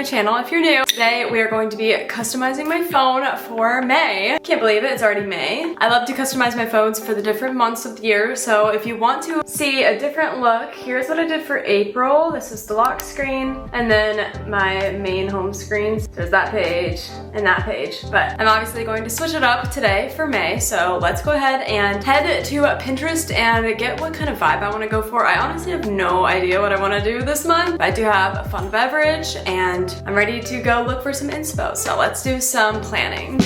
channel if you're new. Today we are going to be customizing my phone for May. Can't believe it, it's already May. I love to customize my phones for the different months of the year, so if you want to see a different look, here's what I did for April. This is the lock screen, and then my main home screens. There's that page and that page, but I'm obviously going to switch it up today for May, so let's go ahead and head to Pinterest and get what kind of vibe I want to go for. I honestly have no idea what I want to do this month, but I do have a fun beverage and I'm ready to go look for some inspo, so let's do some planning.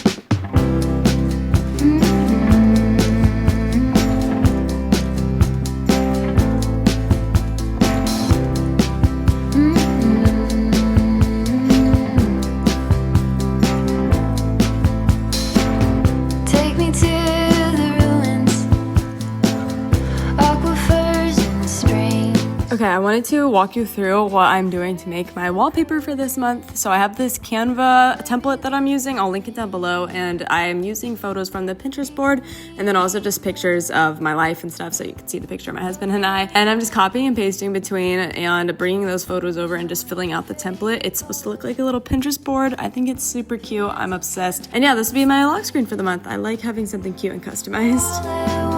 Okay, I wanted to walk you through what I'm doing to make my wallpaper for this month. So I have this Canva template that I'm using. I'll link it down below, and I'm using photos from the Pinterest board and then also just pictures of my life and stuff, so you can see the picture of my husband and I. And I'm just copying and pasting between and bringing those photos over and just filling out the template. It's supposed to look like a little Pinterest board. I think it's super cute. I'm obsessed. And yeah, this will be my lock screen for the month. I like having something cute and customized.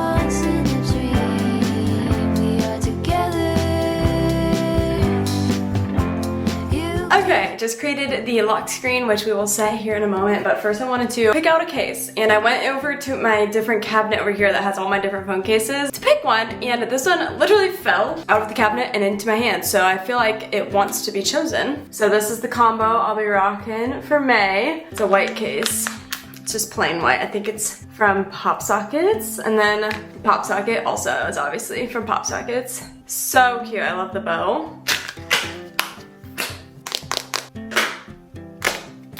Okay, just created the lock screen, which we will set here in a moment, but first I wanted to pick out a case, and I went over to my different cabinet over here that has all my different phone cases to pick one, and this one literally fell out of the cabinet and into my hand, so I feel like it wants to be chosen. So this is the combo I'll be rocking for May. It's a white case. It's just plain white. I think it's from Pop Sockets, and then Pop Socket also is obviously from Pop Sockets. So cute, I love the bow.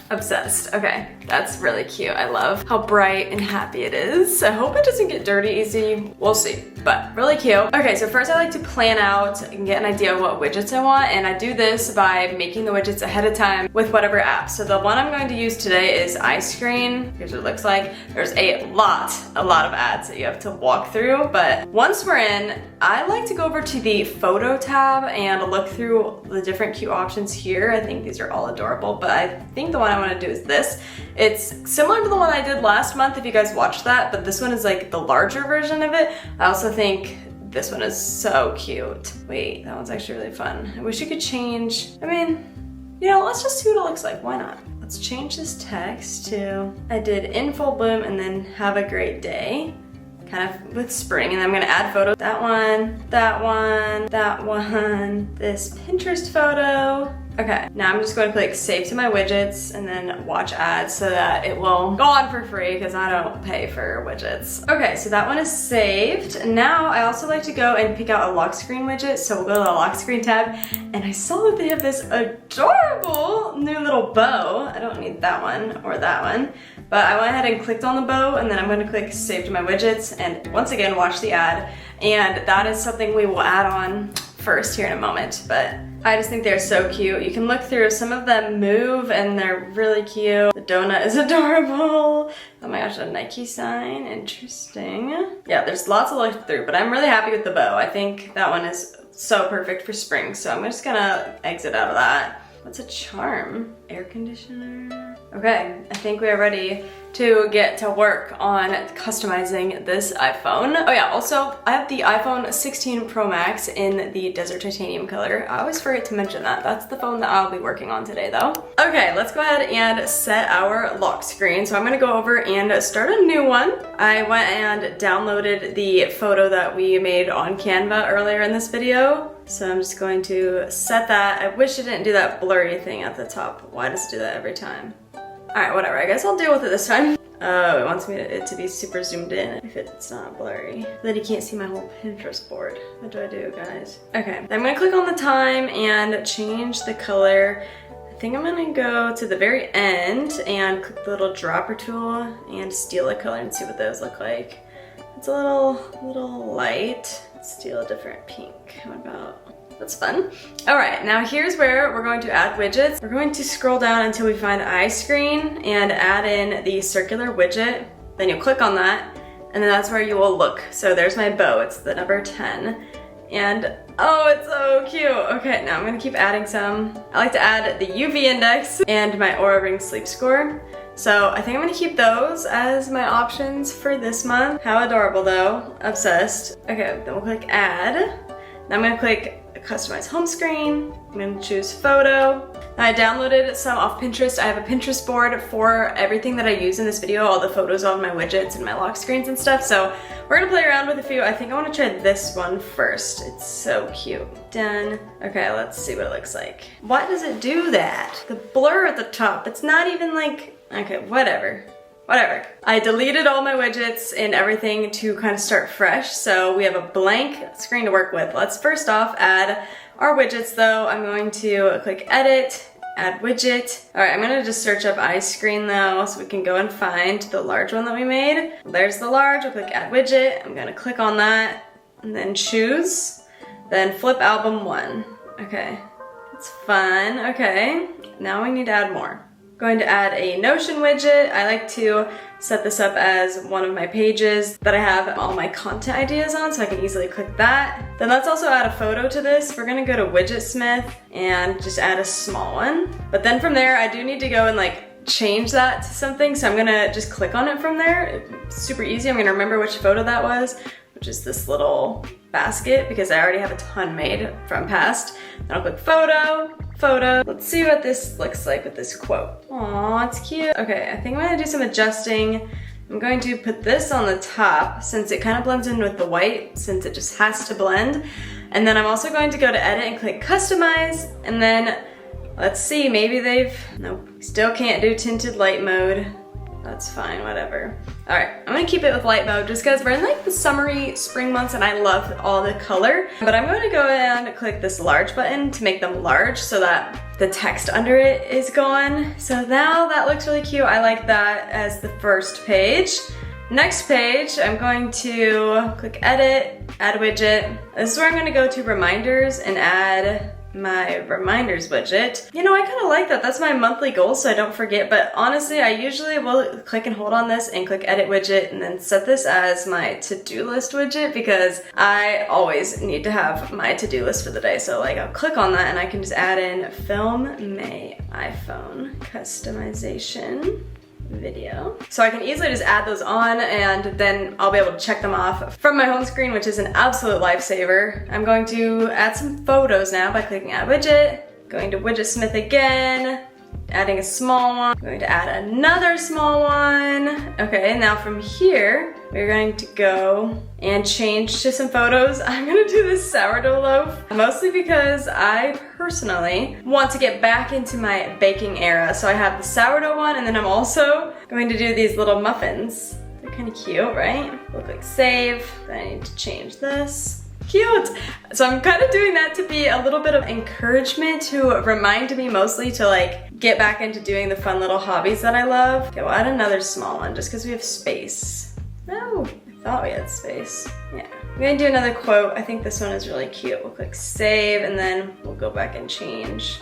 Obsessed. Okay, that's really cute. I love how bright and happy it is. I hope it doesn't get dirty easy. We'll see, but really cute. Okay, so first I like to plan out and get an idea of what widgets I want, and I do this by making the widgets ahead of time with whatever app. So the one I'm going to use today is iScreen. Here's what it looks like. There's a lot of ads that you have to walk through, but once we're in, I like to go over to the photo tab and look through the different cute options here. I think these are all adorable, but I think the one I want to do is this. It's similar to the one I did last month if you guys watched that, but this one is like the larger version of it. I also think this one is so cute. Wait, that one's actually really fun. I wish you could change, I mean, you know, let's just see what it looks like. Why not? Let's change this text to, I did in full bloom and then have a great day. Kind of with spring, and then I'm gonna add photos. That one, that one, that one, this Pinterest photo. Okay, now I'm just going to click save to my widgets and then watch ads so that it will go on for free because I don't pay for widgets. Okay, so that one is saved. Now I also like to go and pick out a lock screen widget. So we'll go to the lock screen tab, and I saw that they have this adorable new little bow. I don't need that one or that one, but I went ahead and clicked on the bow, and then I'm going to click save to my widgets and once again watch the ad. And that is something we will add on first here in a moment, but I just think they're so cute. You can look through, some of them move and they're really cute. The donut is adorable. Oh my gosh, a Nike sign, interesting. Yeah, there's lots to look through, but I'm really happy with the bow. I think that one is so perfect for spring, so I'm just gonna exit out of that. What's a charm? Air conditioner? Okay, I think we are ready to get to work on customizing this iPhone. Oh yeah, also I have the iPhone 16 Pro Max in the Desert Titanium color. I always forget to mention that. That's the phone that I'll be working on today though. Okay, let's go ahead and set our lock screen. So I'm gonna go over and start a new one. I went and downloaded the photo that we made on Canva earlier in this video. So I'm just going to set that. I wish it didn't do that blurry thing at the top. Why does it do that every time? Alright, whatever, I guess I'll deal with it this time. Oh, it wants me it to be super zoomed in if it's not blurry. Then you can't see my whole Pinterest board. What do I do, guys? Okay, I'm gonna click on the time and change the color. I think I'm gonna go to the very end and click the little dropper tool and steal a color and see what those look like. It's a little light. Let's steal a different pink. What about? That's fun. All right, now here's where we're going to add widgets. We're going to scroll down until we find iScreen and add in the circular widget. Then you'll click on that, and then that's where you will look. So there's my bow, it's the number 10. And Oh, it's so cute. Okay, now I'm gonna keep adding some. I like to add the UV index and my Aura Ring sleep score. So I think I'm gonna keep those as my options for this month. How adorable though, obsessed. Okay, then we'll click add. Now I'm gonna click customize home screen. I'm gonna choose photo. Now I downloaded some off Pinterest. I have a Pinterest board for everything that I use in this video, all the photos on my widgets and my lock screens and stuff. So we're gonna play around with a few. I think I wanna try this one first. It's so cute. Done. Okay, let's see what it looks like. Why does it do that? The blur at the top, it's not even like, okay, whatever. Whatever. I deleted all my widgets and everything to kind of start fresh, so we have a blank screen to work with. Let's first off add our widgets though. I'm going to click edit, add widget. All right, I'm gonna just search up ice screen though, so we can go and find the large one that we made. There's the large, we'll click add widget. I'm gonna click on that and then choose, then flip album 1. Okay, it's fun. Okay, now we need to add more. Going to add a Notion widget. I like to set this up as one of my pages that I have all my content ideas on, so I can easily click that. Then let's also add a photo to this. We're gonna go to Widgetsmith and just add a small one. But then from there, I do need to go and like change that to something, so I'm gonna just click on it from there. It's super easy. I'm gonna remember which photo that was, which is this little basket, because I already have a ton made from past. Then I'll click photo. Let's see what this looks like with this quote. Aw, it's cute. Okay, I think I'm gonna do some adjusting. I'm going to put this on the top since it kind of blends in with the white, since it just has to blend. And then I'm also going to go to edit and click customize, and then let's see, maybe nope, still can't do tinted light mode. That's fine, whatever. All right, I'm gonna keep it with light mode just because we're in like the summery spring months and I love all the color. But I'm going to go and click this large button to make them large so that the text under it is gone. So now that looks really cute. I like that as the first page. Next page, I'm going to click edit, add widget. This is where I'm gonna go to reminders and add my reminders widget. You know, I kind of like that. That's my monthly goal, so I don't forget, but honestly, I usually will click and hold on this and click edit widget and then set this as my to-do list widget because I always need to have my to-do list for the day. So like I'll click on that and I can just add in film May iPhone customization video. So I can easily just add those on and then I'll be able to check them off from my home screen, which is an absolute lifesaver. I'm going to add some photos now by clicking add widget, going to Widgetsmith again, adding a small one, I'm going to add another small one. Okay, now from here, we're going to go and change to some photos. I'm gonna do this sourdough loaf, mostly because I personally want to get back into my baking era. So I have the sourdough one, and then I'm also going to do these little muffins. They're kind of cute, right? We'll click save, then I need to change this. Cute! So I'm kind of doing that to be a little bit of encouragement to remind me mostly to like get back into doing the fun little hobbies that I love. Okay, we'll add another small one just because we have space. No, I thought we had space. Yeah. I'm gonna do another quote. I think this one is really cute. We'll click save and then we'll go back and change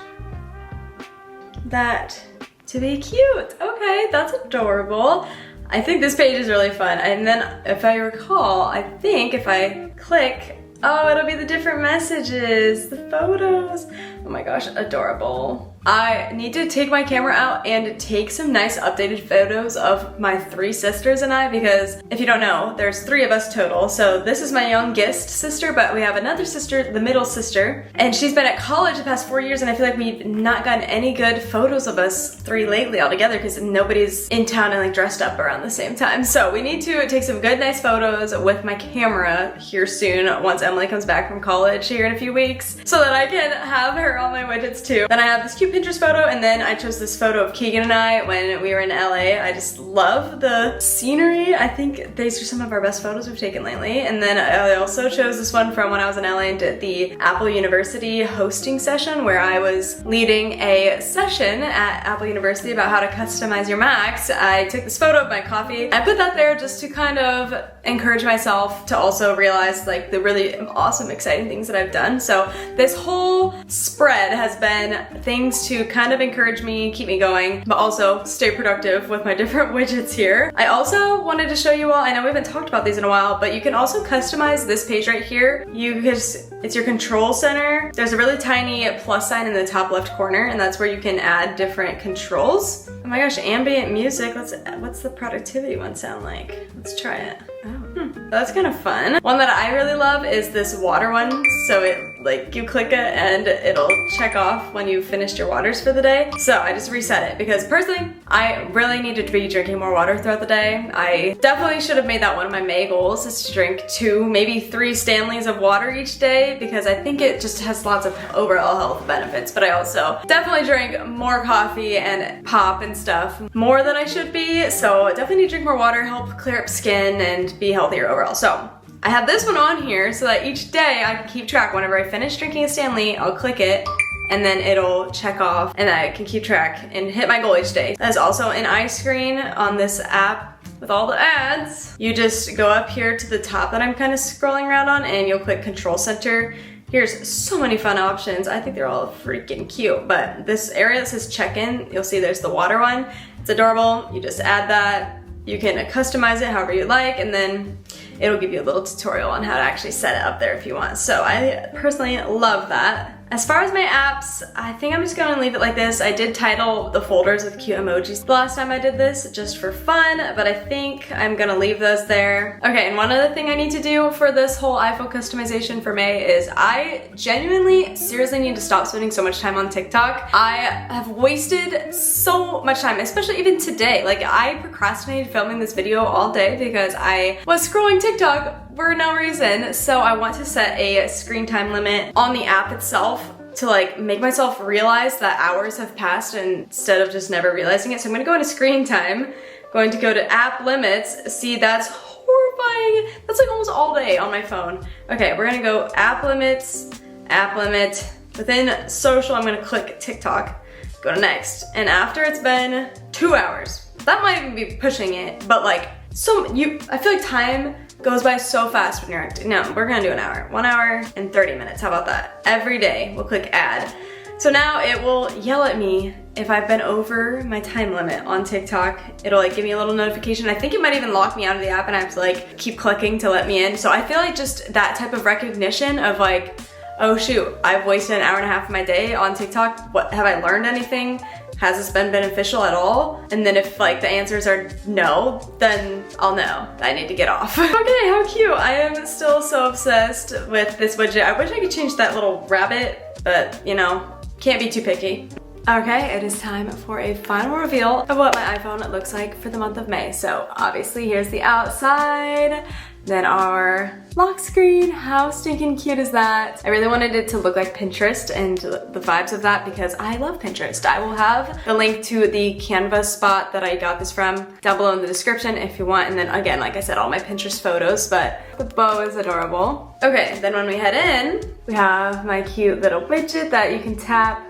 that to be cute. Okay, that's adorable. I think this page is really fun. And then if I recall, I think if I click, oh, it'll be the different messages, the photos. Oh my gosh, adorable. I need to take my camera out and take some nice updated photos of my 3 sisters and I, because if you don't know, there's 3 of us total. So this is my youngest sister, but we have another sister, the middle sister, and she's been at college the past 4 years, and I feel like we've not gotten any good photos of us 3 lately altogether because nobody's in town and like dressed up around the same time. So we need to take some good, nice photos with my camera here soon once Emily comes back from college here in a few weeks so that I can have her on my widgets too. Then I have this cute Pinterest photo, and then I chose this photo of Keegan and I when we were in LA. I just love the scenery. I think these are some of our best photos we've taken lately. And then I also chose this one from when I was in LA and did the Apple University hosting session where I was leading a session at Apple University about how to customize your Macs. I took this photo of my coffee. I put that there just to kind of encourage myself to also realize like the really awesome, exciting things that I've done. So this whole spread has been things things to kind of encourage me, keep me going, but also stay productive with my different widgets here. I also wanted to show you all, I know we haven't talked about these in a while, but you can also customize this page right here. It's your control center. There's a really tiny plus sign in the top left corner, and that's where you can add different controls. Oh my gosh, ambient music. What's the productivity one sound like? Let's try it. Oh, that's kind of fun. One that I really love is this water one. So you click it and it'll check off when you've finished your waters for the day. So I just reset it because personally, I really needed to be drinking more water throughout the day. I definitely should have made that one of my May goals, is to drink 2, maybe 3 Stanleys of water each day, because I think it just has lots of overall health benefits. But I also definitely drink more coffee and pop and stuff more than I should be. So definitely need to drink more water, help clear up skin and be healthier overall. So I have this one on here so that each day I can keep track. Whenever I finish drinking a Stanley, I'll click it and then it'll check off and I can keep track and hit my goal each day. There's also an iScreen on this app with all the ads. You just go up here to the top that I'm kind of scrolling around on and you'll click Control Center. Here's so many fun options. I think they're all freaking cute, but this area that says check-in, you'll see there's the water one. It's adorable. You just add that. You can customize it however you like, and then it'll give you a little tutorial on how to actually set it up there if you want. So I personally love that. As far as my apps, I think I'm just gonna leave it like this. I did title the folders with cute emojis the last time I did this, just for fun, but I think I'm gonna leave those there. Okay, and one other thing I need to do for this whole iPhone customization for May is I genuinely, seriously need to stop spending so much time on TikTok. I have wasted so much time, especially even today. Like, I procrastinated filming this video all day because I was scrolling TikTok for no reason. So I want to set a screen time limit on the app itself to like make myself realize that hours have passed instead of just never realizing it. So I'm gonna go into screen time, going to go to app limits. See, that's horrifying. That's like almost all day on my phone. Okay, we're gonna go app limits, app limit. Within social, I'm gonna click TikTok, go to next. And after it's been 2 hours, that might even be pushing it, but like, I feel like time goes by so fast when you're active. No, we're gonna do an hour. 1 hour and 30 minutes, how about that? Every day, we'll click add. So now it will yell at me if I've been over my time limit on TikTok. It'll like give me a little notification. I think it might even lock me out of the app and I have to like keep clicking to let me in. So I feel like just that type of recognition of like, oh shoot, I've wasted an hour and a half of my day on TikTok. What, have I learned anything? Has this been beneficial at all? And then if like the answers are no, then I'll know I need to get off. Okay, how cute. I am still so obsessed with this widget. I wish I could change that little rabbit, but you know, can't be too picky. Okay, it is time for a final reveal of what my iPhone looks like for the month of May. So obviously here's the outside, then our lock screen. How stinking cute is that? I really wanted it to look like Pinterest and the vibes of that because I love Pinterest. I will have the link to the Canva spot that I got this from down below in the description if you want. And then again, like I said, all my Pinterest photos, but the bow is adorable. Okay, then when we head in, we have my cute little widget that you can tap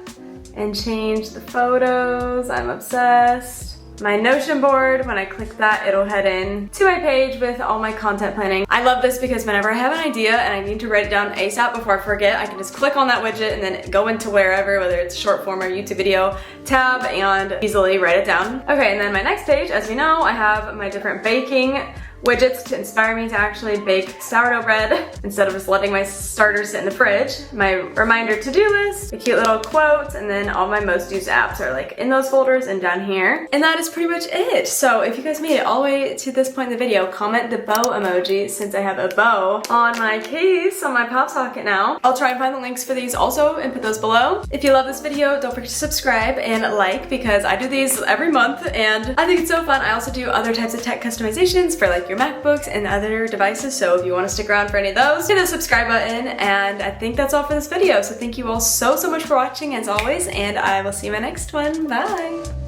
and change the photos. I'm obsessed. My Notion board, when I click that, it'll head in to my page with all my content planning. I love this because whenever I have an idea and I need to write it down ASAP before I forget, I can just click on that widget and then go into wherever, whether it's short form or YouTube video tab, and easily write it down. Okay, and then my next page, as we know, I have my different baking widgets to inspire me to actually bake sourdough bread instead of just letting my starter sit in the fridge. My reminder to-do list, a cute little quote, and then all my most used apps are like in those folders and down here. And that is pretty much it. So if you guys made it all the way to this point in the video, comment the bow emoji since I have a bow on my case, on my pop socket now. I'll try and find the links for these also and put those below. If you love this video, don't forget to subscribe and like because I do these every month and I think it's so fun. I also do other types of tech customizations for like your MacBooks and other devices, so if you want to stick around for any of those, hit the subscribe button, and I think that's all for this video. So thank you all so much for watching as always, and I will see you in my next one. Bye!